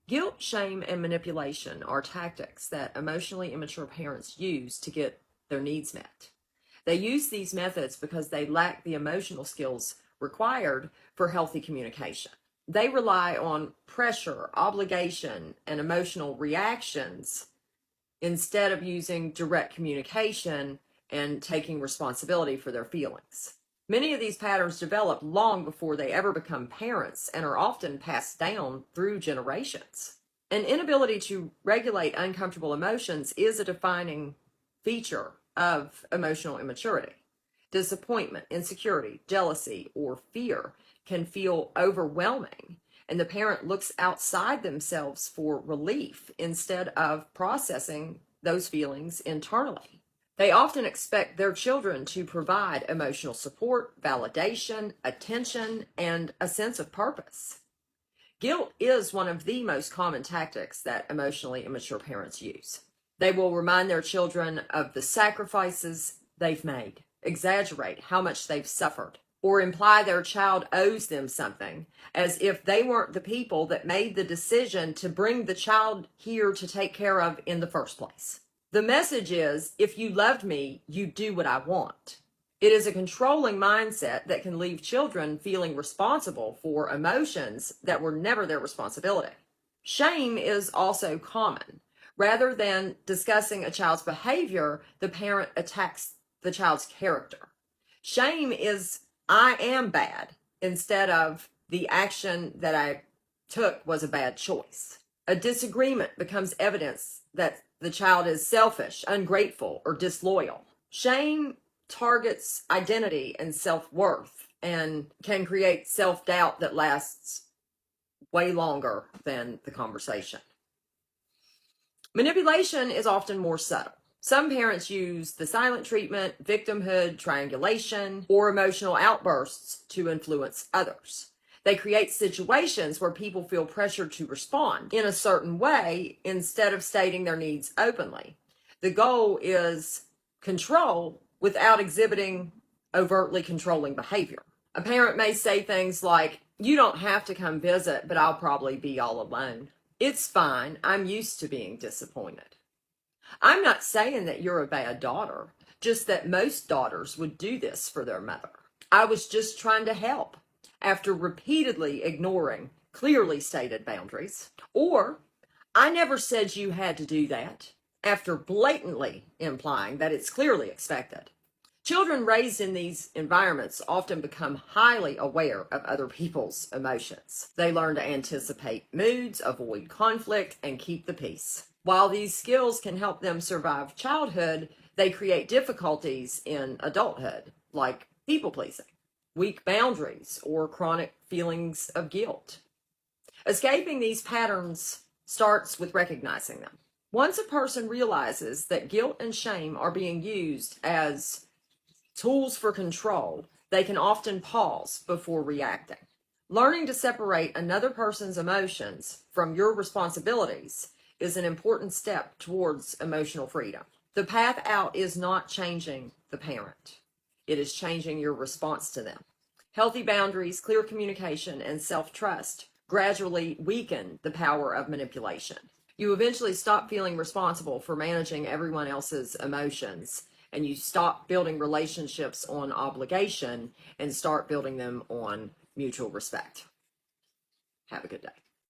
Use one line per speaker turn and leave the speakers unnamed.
Guilt, shame, and manipulation are tactics that emotionally immature parents use to get their needs met. They use these methods because they lack the emotional skills required for healthy communication. They rely on pressure, obligation, and emotional reactions instead of using direct communication and taking responsibility for their feelings. Many of these patterns develop long before they ever become parents and are often passed down through generations. An inability to regulate uncomfortable emotions is a defining feature of emotional immaturity. Disappointment, insecurity, jealousy, or fear can feel overwhelming, and the parent looks outside themselves for relief instead of processing those feelings internally. They often expect their children to provide emotional support, validation, attention, and a sense of purpose. Guilt is one of the most common tactics that emotionally immature parents use. They will remind their children of the sacrifices they've made, exaggerate how much they've suffered, or imply their child owes them something, as if they weren't the people that made the decision to bring the child here to take care of in the first place. The message is, if you loved me, you'd do what I want. It is a controlling mindset that can leave children feeling responsible for emotions that were never their responsibility. Shame is also common. Rather than discussing a child's behavior, the parent attacks the child's character. Shame is, I am bad, instead of the action that I took was a bad choice. A disagreement becomes evidence that the child is selfish, ungrateful, or disloyal. Shame targets identity and self-worth and can create self-doubt that lasts way longer than the conversation. Manipulation is often more subtle. Some parents use the silent treatment, victimhood, triangulation, or emotional outbursts to influence others. They create situations where people feel pressured to respond in a certain way instead of stating their needs openly. The goal is control without exhibiting overtly controlling behavior. A parent may say things like, "You don't have to come visit, but I'll probably be all alone. It's fine. I'm used to being disappointed." I'm not saying that you're a bad daughter, just that most daughters would do this for their mother. I was just trying to help after repeatedly ignoring clearly stated boundaries. Or, I never said you had to do that, after blatantly implying that it's clearly expected. Children raised in these environments often become highly aware of other people's emotions. They learn to anticipate moods, avoid conflict, and keep the peace. While these skills can help them survive childhood, they create difficulties in adulthood, like people pleasing, weak boundaries, or chronic feelings of guilt. Escaping these patterns starts with recognizing them. Once a person realizes that guilt and shame are being used as tools for control, they can often pause before reacting. Learning to separate another person's emotions from your responsibilities is an important step towards emotional freedom. The path out is not changing the parent. It is changing your response to them. Healthy boundaries, clear communication, and self-trust gradually weaken the power of manipulation. You eventually stop feeling responsible for managing everyone else's emotions, and you stop building relationships on obligation and start building them on mutual respect. Have a good day.